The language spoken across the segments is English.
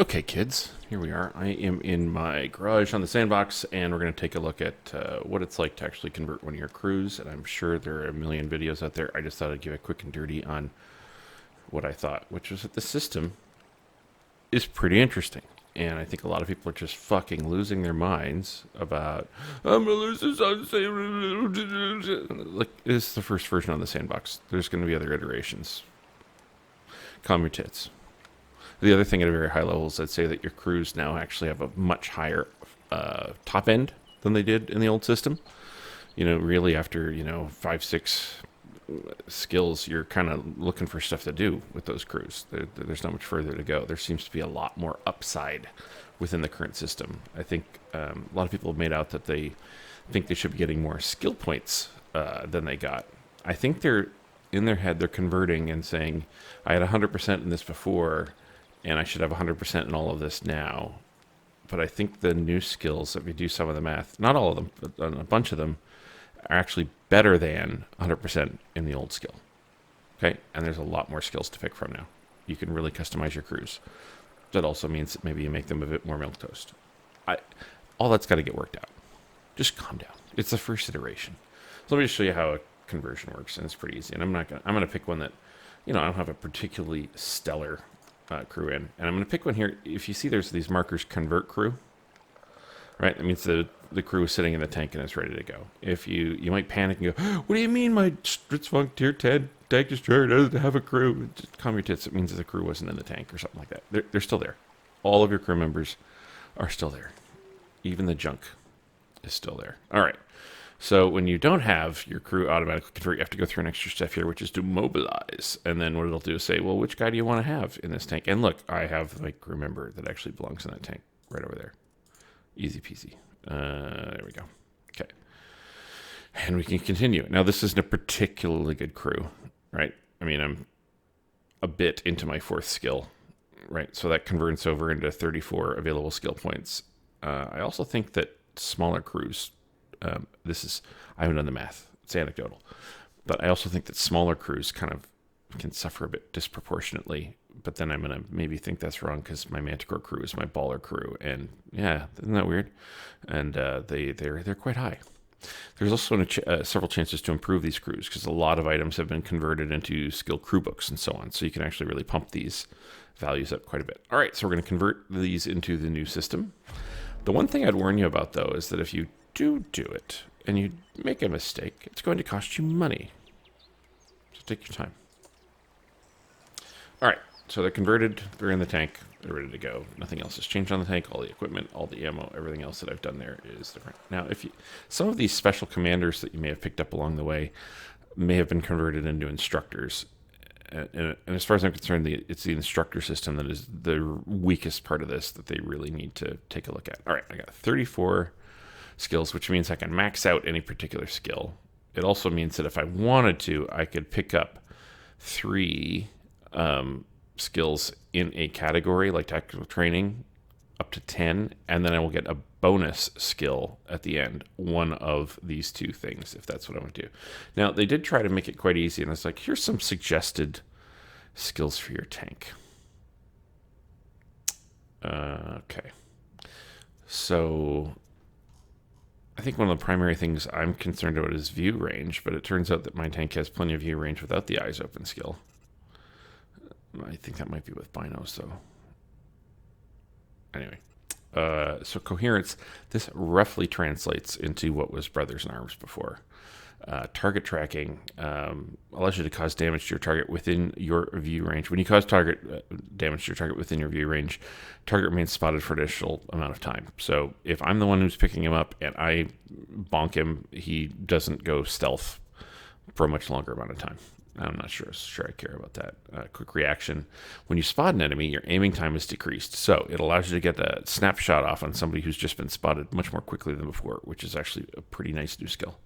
Okay, kids, here we are. I am in my garage on the sandbox, and we're going to take a look at what it's like to actually convert one of your crews. And I'm sure there are a million videos out there. I just thought I'd give a quick and dirty on what I thought, which was that the system is pretty interesting. And I think a lot of people are just fucking losing their minds about, I'm going to lose this on the same. Like, this is the first version on the sandbox. There's going to be other iterations. Calm your tits. The other thing at a very high level is I'd say that your crews now actually have a much higher top end than they did in the old system. You know, really after, 5, 6 skills, you're kind of looking for stuff to do with those crews. There's not much further to go. There seems to be a lot more upside within the current system. I think a lot of people have made out that they think they should be getting more skill points than they got. I think they're, in their head, they're converting and saying, I had 100% in this before, and I should have 100% in all of this now. But I think the new skills, if you do some of the math, not all of them, but a bunch of them, are actually better than 100% in the old skill. Okay? And there's a lot more skills to pick from now. You can really customize your crews. That also means that maybe you make them a bit more milquetoast. All that's got to get worked out. Just calm down. It's the first iteration. So let me just show you how a conversion works, and it's pretty easy. And I'm gonna pick one that, I don't have a particularly stellar crew in, and I'm going to pick one here. If you see, there's these markers, convert crew, right? That means the crew is sitting in the tank and it's ready to go. If you might panic and go, what do you mean my Stritzfunk tier 10 tank destroyer doesn't have a crew? Just calm your tits. It means that the crew wasn't in the tank or something like that. They're still there. All of your crew members are still there. Even the junk is still there. All right. So when you don't have your crew automatically convert, you have to go through an extra step here, which is to mobilize. And then what it'll do is say, well, which guy do you want to have in this tank? And look, I have my crew member that actually belongs in that tank right over there. Easy peasy. There we go. Okay. And we can continue. Now, this isn't a particularly good crew, right? I mean, I'm a bit into my 4th skill, right? So that converts over into 34 available skill points. I also think that smaller crews, I haven't done the math, it's anecdotal, but I also think that smaller crews kind of can suffer a bit disproportionately. But then I'm going to maybe think that's wrong because my Manticore crew is my baller crew, and yeah, isn't that weird? And they're quite high. There's also several chances to improve these crews because a lot of items have been converted into skill crew books and so on, so you can actually really pump these values up quite a bit. All right, so we're going to convert these into the new system. The one thing I'd warn you about, though, is that if you do it and you make a mistake, it's going to cost you money. So take your time. All right, so they're converted, they're in the tank, they're ready to go. Nothing else has changed on the tank. All the equipment, all the ammo, everything else that I've done there is different. Now, some of these special commanders that you may have picked up along the way may have been converted into instructors. And as far as I'm concerned, it's the instructor system that is the weakest part of this that they really need to take a look at. All right, I got 34 skills, which means I can max out any particular skill. It also means that if I wanted to, I could pick up 3 skills in a category, like tactical training, up to 10, and then I will get a bonus skill at the end, one of these 2 things, if that's what I want to do. Now, they did try to make it quite easy, and it's like, here's some suggested skills for your tank. Okay. So I think one of the primary things I'm concerned about is view range, but it turns out that my tank has plenty of view range without the eyes open skill. I think that might be with binos, though. Anyway, so coherence, this roughly translates into what was Brothers in Arms before. Target tracking allows you to cause damage to your target within your view range. When you cause damage to your target within your view range, target remains spotted for an additional amount of time. So if I'm the one who's picking him up and I bonk him, he doesn't go stealth for a much longer amount of time. I'm not sure I care about that. Quick reaction. When you spot an enemy, your aiming time is decreased. So it allows you to get a snapshot off on somebody who's just been spotted much more quickly than before, which is actually a pretty nice new skill.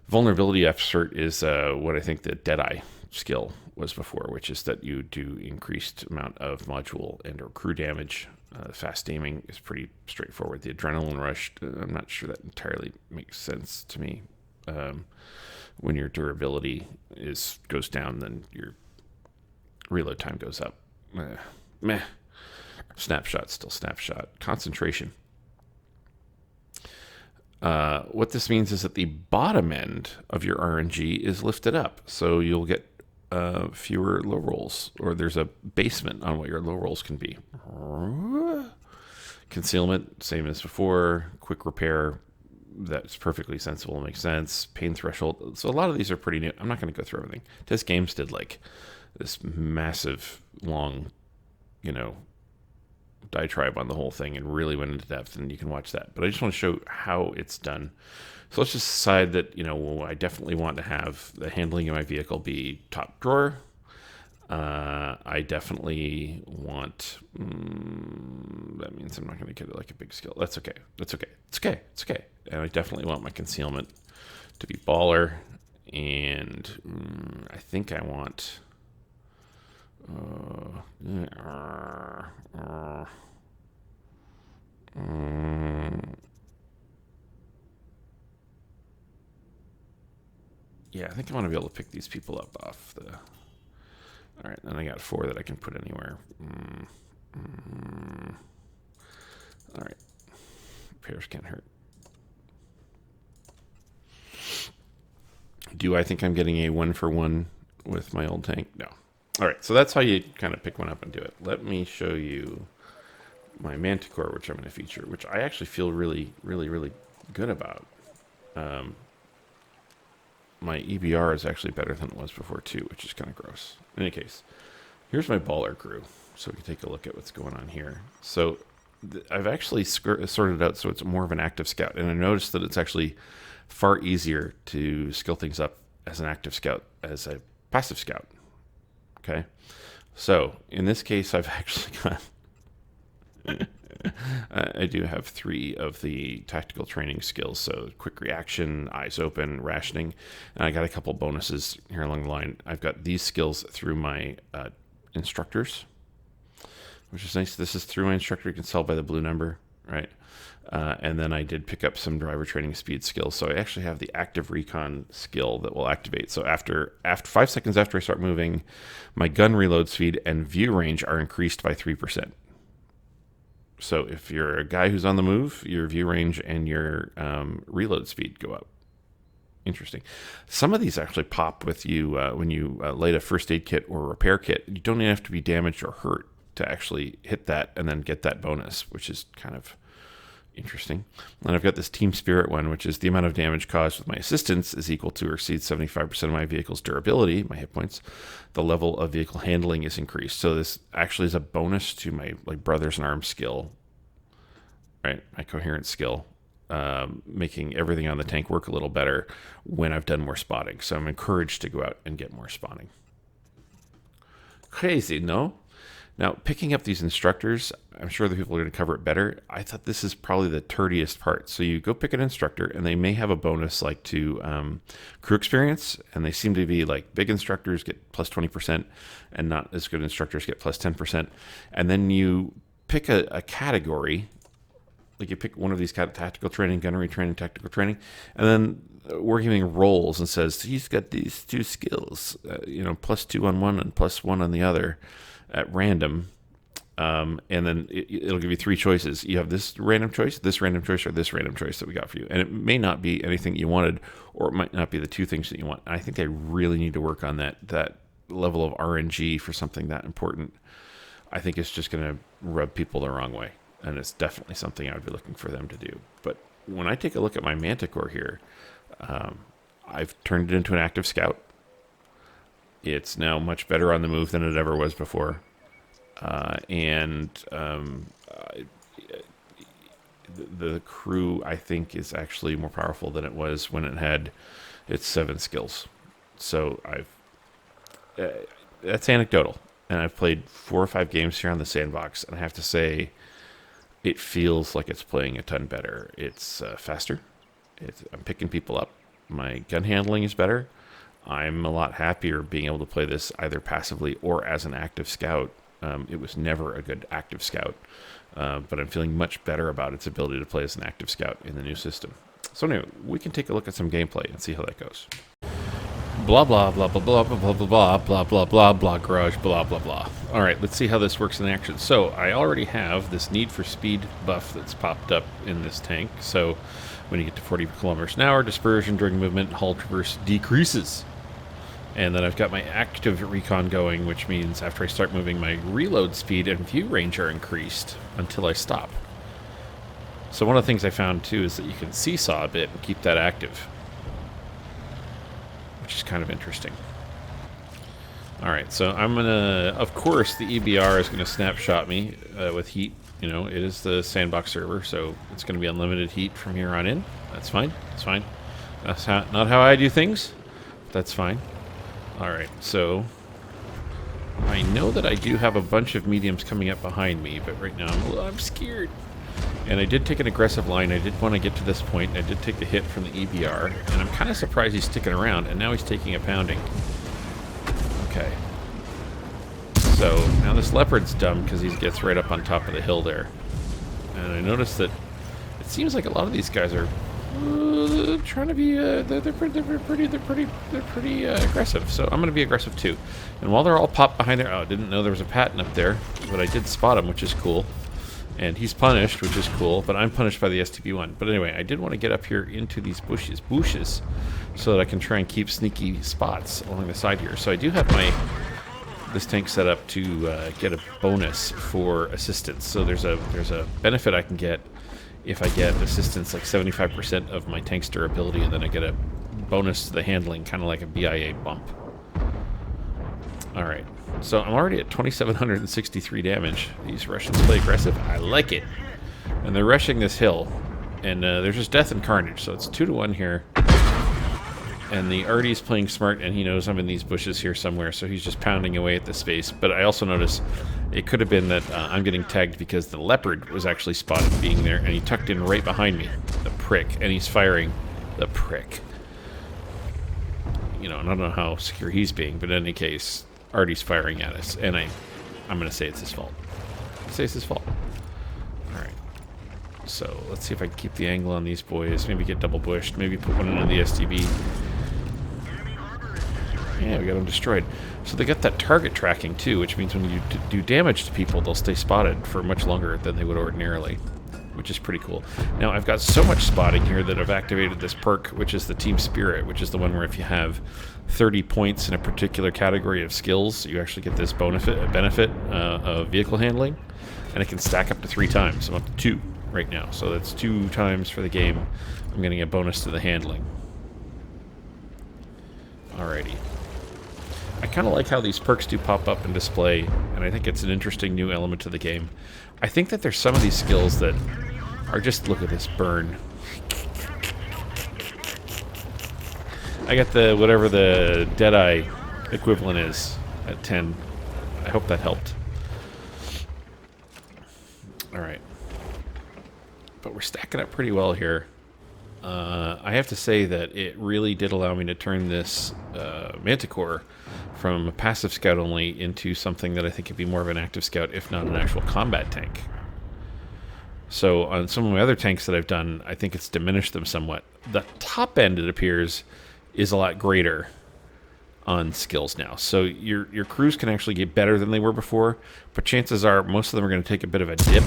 Vulnerability Expert is what I think the Deadeye skill was before, which is that you do increased amount of module and or crew damage. Fast aiming is pretty straightforward. The Adrenaline Rush, I'm not sure that entirely makes sense to me. When your durability goes down, then your reload time goes up. Meh. Snapshot, still snapshot. Concentration. What this means is that the bottom end of your RNG is lifted up, so you'll get fewer low rolls, or there's a basement on what your low rolls can be. Concealment, same as before. Quick repair, that's perfectly sensible, makes sense. Pain threshold. So a lot of these are pretty new. I'm not going to go through everything. Test Games did like this massive, long, diatribe on the whole thing and really went into depth, and you can watch that. But I just want to show how it's done. So let's just decide that, I definitely want to have the handling of my vehicle be top drawer. I definitely want, that means I'm not going to get like a big skill. That's okay. It's okay. And I definitely want my concealment to be baller. And I think I want, yeah, I think I want to be able to pick these people up off the... All right, then I got 4 that I can put anywhere. All right. Repairs can't hurt. Do I think I'm getting a 1-for-1 with my old tank? No. All right, so that's how you kind of pick one up and do it. Let me show you my Manticore, which I'm going to feature, which I actually feel really, really, really good about. My EBR is actually better than it was before too, which is kind of gross. In any case, here's my baller crew, so we can take a look at what's going on here. So I've actually sorted it out so it's more of an active scout, and I noticed that it's actually far easier to skill things up as an active scout as a passive scout. Okay, so in this case, I've actually got I do have 3 of the tactical training skills. So quick reaction, eyes open, rationing. And I got a couple bonuses here along the line. I've got these skills through my instructors, which is nice. This is through my instructor. You can tell by the blue number, right? And then I did pick up some driver training speed skills. So I actually have the active recon skill that will activate. So after 5 seconds after I start moving, my gun reload speed and view range are increased by 3%. So if you're a guy who's on the move, your view range and your reload speed go up. Interesting. Some of these actually pop with you when you light a first aid kit or repair kit. You don't even have to be damaged or hurt to actually hit that and then get that bonus, which is kind of interesting. And I've got this team spirit one, which is the amount of damage caused with my assistance is equal to or exceeds 75% of my vehicle's durability, my hit points. The level of vehicle handling is increased. So this actually is a bonus to my brothers in arms skill, right? My coherence skill, making everything on the tank work a little better when I've done more spotting. So I'm encouraged to go out and get more spotting. Crazy, no? Now, picking up these instructors, I'm sure the people are going to cover it better. I thought this is probably the turdiest part. So you go pick an instructor, and they may have a bonus like to crew experience, and they seem to be like big instructors get plus 20%, and not as good instructors get plus 10%. And then you pick a category, like you pick one of these tactical training, gunnery training, tactical training, and then we're giving roles and says, he's got these 2 skills, plus 2 on one and plus 1 on the other, at random, and then it'll give you 3 choices. You have this random choice, or this random choice that we got for you. And it may not be anything you wanted, or it might not be the 2 things that you want. And I think they really need to work on that level of RNG for something that important. I think it's just going to rub people the wrong way. And it's definitely something I would be looking for them to do. But when I take a look at my Manticore here, I've turned it into an active scout. It's now much better on the move than it ever was before. The crew, I think, is actually more powerful than it was when it had its 7 skills. So that's anecdotal. And I've played 4 or 5 games here on the sandbox, and I have to say, it feels like it's playing a ton better. It's faster. I'm picking people up. My gun handling is better. I'm a lot happier being able to play this either passively or as an active scout. It was never a good active scout, but I'm feeling much better about its ability to play as an active scout in the new system. So anyway, we can take a look at some gameplay and see how that goes. Blah, blah, blah, blah, blah, blah, blah, blah, blah, blah, blah, blah, blah, garage, blah, blah, blah. Alright, let's see how this works in action. So, I already have this need for speed buff that's popped up in this tank. So, when you get to 40 kilometers an hour, dispersion during movement, hull traverse decreases. And then I've got my active recon going, which means after I start moving, my reload speed and view range are increased until I stop. So one of the things I found, too, is that you can seesaw a bit and keep that active, which is kind of interesting. Alright, so I'm going to... Of course, the EBR is going to snapshot me with heat. You know, it is the sandbox server, so it's going to be unlimited heat from here on in. That's fine. That's fine. That's not how I do things. That's fine. Alright, so... I know that I do have a bunch of mediums coming up behind me, but right now I'm scared. And I did take an aggressive line. I did want to get to this point. I did take the hit from the EBR, and I'm kind of surprised he's sticking around, and now he's taking a pounding. Okay. So, now this leopard's dumb because he gets right up on top of the hill there. And I noticed that it seems like a lot of these guys are trying to be, they're pretty aggressive. So I'm going to be aggressive too. And while they're all popped behind there, oh, I didn't know there was a patent up there, but I did spot him, which is cool. And he's punished, which is cool, but I'm punished by the STB-1. But anyway, I did want to get up here into these bushes, so that I can try and keep sneaky spots along the side here. So I do have this tank set up to get a bonus for assistance. So there's a benefit I can get if I get assistance, like 75% of my tank's durability, and then I get a bonus to the handling, kind of like a BIA bump. Alright, so I'm already at 2,763 damage. These Russians play aggressive. I like it. And they're rushing this hill. And there's just death and carnage, so it's 2-1 here. And the Artie's playing smart, and he knows I'm in these bushes here somewhere, so he's just pounding away at the space. But I also notice it could have been that I'm getting tagged because the leopard was actually spotted being there, and he tucked in right behind me. The prick. And he's firing. The prick. You know, and I don't know how secure he's being, but in any case... Artie's firing at us, and I'm going to say it's his fault. I'll say it's his fault. Alright. So, let's see if I can keep the angle on these boys. Maybe get double bushed. Maybe put one into the STB. Yeah, we got them destroyed. So they got that target tracking, too, which means when you do damage to people, they'll stay spotted for much longer than they would ordinarily, which is pretty cool. Now, I've got so much spotting here that I've activated this perk, which is the Team Spirit, which is the one where if you have 30 points in a particular category of skills, you actually get this benefit of vehicle handling, and it can stack up to 3 times. I'm up to 2 right now, so that's 2 times for the game. I'm getting a bonus to the handling. Alrighty. I kind of like how these perks do pop up and display, and I think it's an interesting new element to the game. I think that there's some of these skills that are just, look at this burn. I got the, whatever the Deadeye equivalent is at 10. I hope that helped. Alright. But we're stacking up pretty well here. I have to say that it really did allow me to turn this Manticore from a passive scout only into something that I think could be more of an active scout, if not an actual combat tank. So on some of my other tanks that I've done, I think it's diminished them somewhat. The top end, it appears, is a lot greater on skills now. So your crews can actually get better than they were before, but chances are most of them are going to take a bit of a dip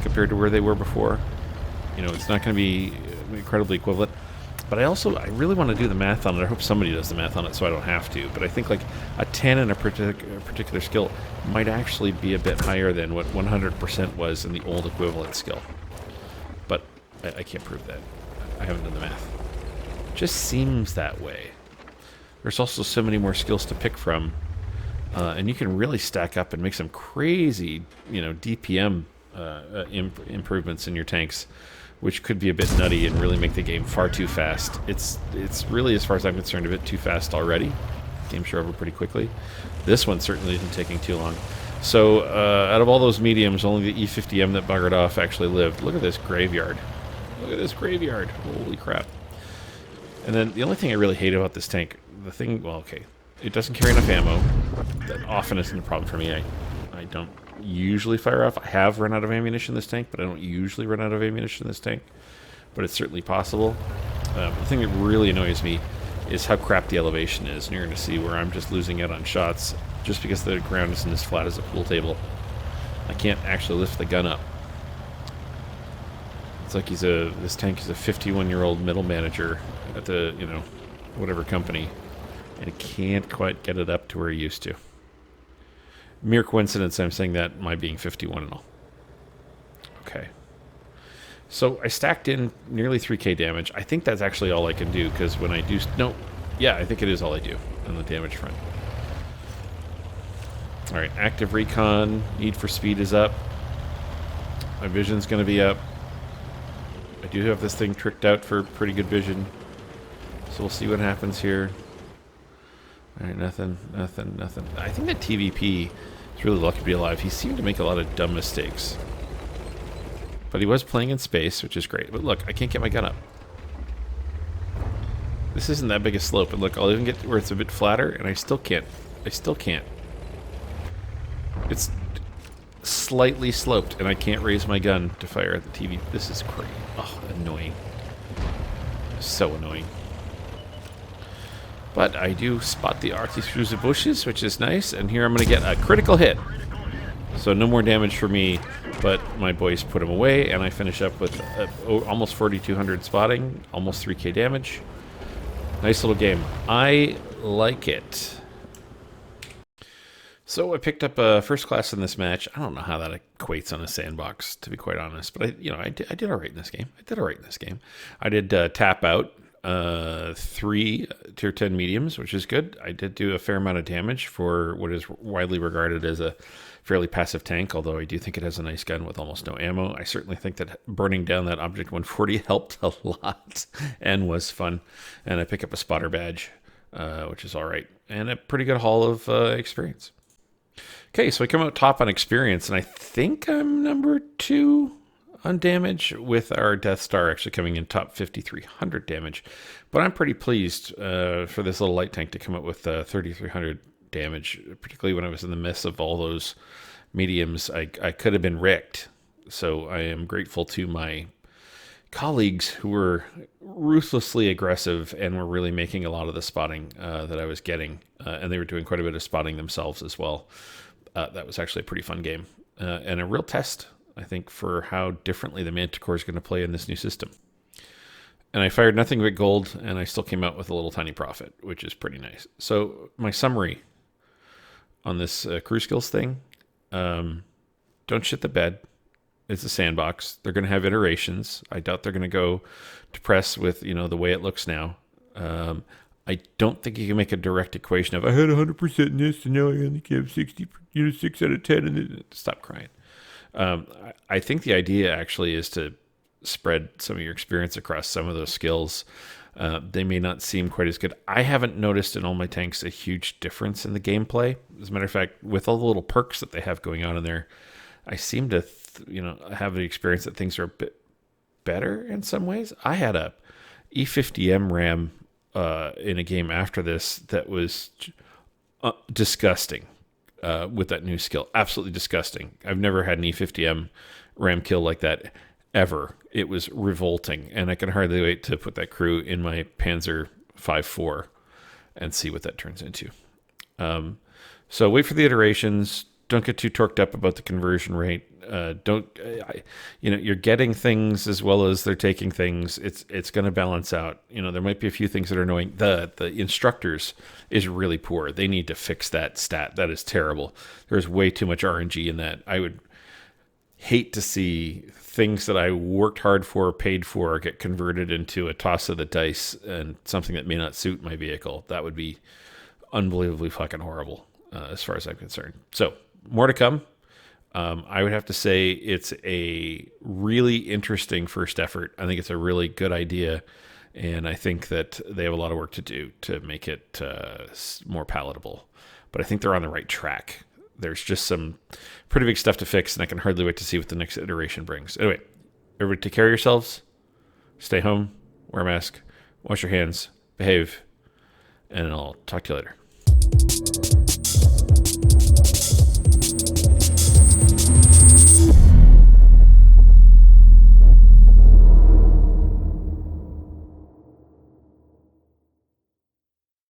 compared to where they were before. You know, it's not going to be incredibly equivalent. But I really want to do the math on it. I hope somebody does the math on it so I don't have to. But I think like a 10 in a particular skill might actually be a bit higher than what 100% was in the old equivalent skill. But I can't prove that. I haven't done the math. It just seems that way. There's also so many more skills to pick from. And you can really stack up and make some crazy, you know, DPM improvements in your tanks, which could be a bit nutty and really make the game far too fast. It's really, as far as I'm concerned, a bit too fast already. Game's over pretty quickly. This one certainly isn't taking too long. So, out of all those mediums, only the E50M that buggered off actually lived. Look at this graveyard. Look at this graveyard. Holy crap. And then the only thing I really hate about this tank, well, okay, it doesn't carry enough ammo. That often isn't a problem for me. I don't usually fire off. I have run out of ammunition in this tank, but I don't usually run out of ammunition in this tank. But it's certainly possible. The thing that really annoys me is how crap the elevation is. And you're going to see where I'm just losing out on shots just because the ground isn't as flat as a pool table, I can't actually lift the gun up. It's like this tank is a 51-year-old middle manager at the, whatever company, and he can't quite get it up to where he used to. Mere coincidence I'm saying that, my being 51 and all. Okay. So I stacked in nearly 3k damage. I think that's actually all I can do, because when I do... No, yeah, I think it is all I do on the damage front. Alright, active recon, need for speed is up. My vision's going to be up. I do have this thing tricked out for pretty good vision. So we'll see what happens here. Alright, nothing. I think that TVP is really lucky to be alive. He seemed to make a lot of dumb mistakes. But he was playing in space, which is great. But look, I can't get my gun up. This isn't that big a slope. And look, I'll even get where it's a bit flatter, and I still can't. It's slightly sloped, and I can't raise my gun to fire at the TV. This is crazy. Oh, annoying. So annoying. But I do spot the arty through the bushes, which is nice, and here I'm going to get a critical hit. So no more damage for me, but my boys put him away, and I finish up with almost 4,200 spotting, almost 3k damage. Nice little game. I like it. So I picked up a first class in this match. I don't know how that equates on a sandbox, to be quite honest, but I did all right in this game. I did tap out 3 tier 10 mediums, which is good. I did do a fair amount of damage for what is widely regarded as a fairly passive tank, although I do think it has a nice gun with almost no ammo. I certainly think that burning down that Object 140 helped a lot and was fun. And I pick up a spotter badge, which is all right, and a pretty good haul of experience. Okay, so I come out top on experience, and I think I'm number 2 on damage, with our Death Star actually coming in top 5,300 damage. But I'm pretty pleased for this little light tank to come up with 3,300 damage, particularly when I was in the midst of all those mediums. I could have been wrecked, so I am grateful to my colleagues who were ruthlessly aggressive and were really making a lot of the spotting that I was getting, and they were doing quite a bit of spotting themselves as well. That was actually a pretty fun game, and a real test, I think, for how differently the Manticore is going to play in this new system. And I fired nothing but gold, and I still came out with a little tiny profit, which is pretty nice. So my summary on this crew skills thing, don't shit the bed. It's a sandbox. They're going to have iterations. I doubt they're going to go to press with, the way it looks now. I don't think you can make a direct equation of I had 100% in this, and now I only give 60, 6 out of 10, and stop crying. I think the idea actually is to spread some of your experience across some of those skills. They may not seem quite as good. I haven't noticed in all my tanks a huge difference in the gameplay. As a matter of fact, with all the little perks that they have going on in there, I seem to, have the experience that things are a bit better in some ways. I had a E50M RAM in a game after this that was disgusting with that new skill. Absolutely disgusting. I've never had an E50M RAM kill like that ever. It was revolting, and I can hardly wait to put that crew in my Panzer 5.4 and see what that turns into. So wait for the iterations. Don't get too torqued up about the conversion rate. You're getting things as well as they're taking things. It's going to balance out. There might be a few things that are annoying. The instructors is really poor. They need to fix that stat. That is terrible. There's way too much RNG in that. I would hate to see things that I worked hard for, paid for, get converted into a toss of the dice and something that may not suit my vehicle. That would be unbelievably fucking horrible as far as I'm concerned. So more to come. I would have to say it's a really interesting first effort. I think it's a really good idea, and I think that they have a lot of work to do to make it more palatable. But I think they're on the right track. There's just some pretty big stuff to fix, and I can hardly wait to see what the next iteration brings. Anyway, everybody take care of yourselves. Stay home, wear a mask, wash your hands, behave, and I'll talk to you later.